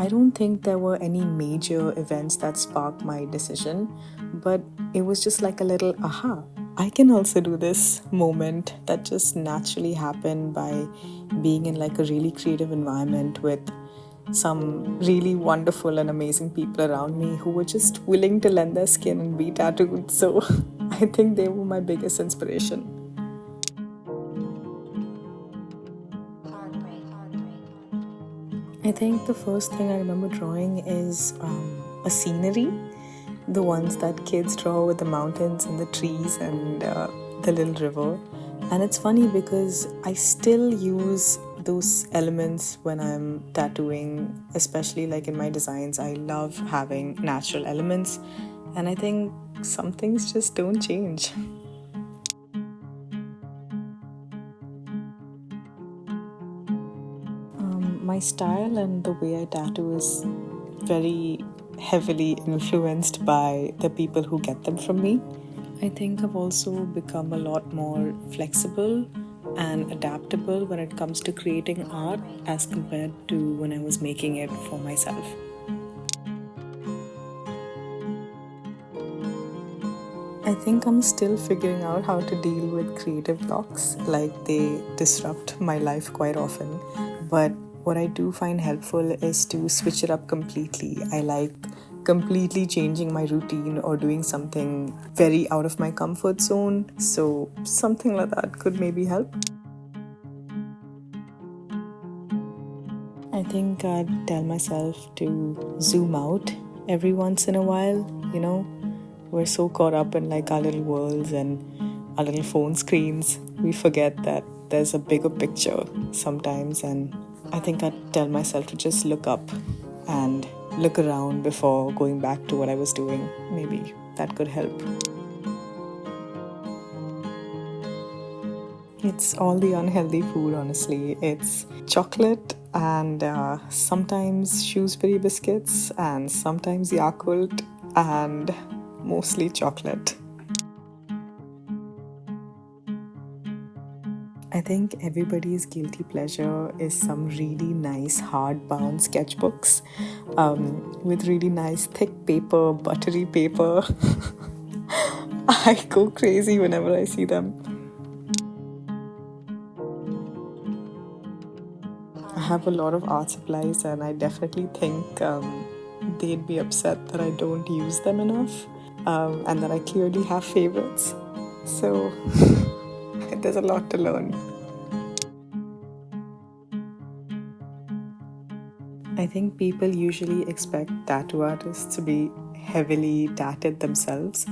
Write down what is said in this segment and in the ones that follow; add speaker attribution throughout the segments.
Speaker 1: I don't think there were any major events that sparked my decision, but it was just like a little aha. I can also do this moment that just naturally happened by being in like a really creative environment with some really wonderful and amazing people around me who were just willing to lend their skin and be tattooed. So I think they were my biggest inspiration. I think the first thing I remember drawing is a scenery, the ones that kids draw with the mountains and the trees and the little river. And it's funny because I still use those elements when I'm tattooing, especially like in my designs. I love having natural elements, and I think some things just don't change. My style and the way I tattoo is very heavily influenced by the people who get them from me. I think I've also become a lot more flexible and adaptable when it comes to creating art as compared to when I was making it for myself. I think I'm still figuring out how to deal with creative blocks, like they disrupt my life quite often. But what I do find helpful is to switch it up completely. I like completely changing my routine or doing something very out of my comfort zone. So, something like that could maybe help. I think I'd tell myself to zoom out every once in a while, you know. We're so caught up in like our little worlds and our little phone screens. We forget that there's a bigger picture sometimes, and I think I'd tell myself to just look up and look around before going back to what I was doing. Maybe that could help. It's all the unhealthy food, honestly. It's chocolate and sometimes Shrewsbury biscuits and sometimes Yakult and mostly chocolate. I think everybody's guilty pleasure is some really nice hardbound sketchbooks with really nice thick paper, buttery paper. I go crazy whenever I see them. I have a lot of art supplies, and I definitely think they'd be upset that I don't use them enough and that I clearly have favorites. So there's a lot to learn. I think people usually expect tattoo artists to be heavily tatted themselves,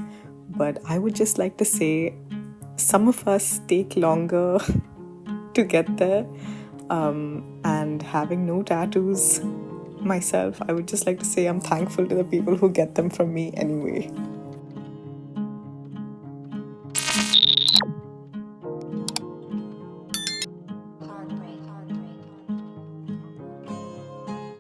Speaker 1: but I would just like to say some of us take longer to get there. And having no tattoos myself, I would just like to say I'm thankful to the people who get them from me anyway.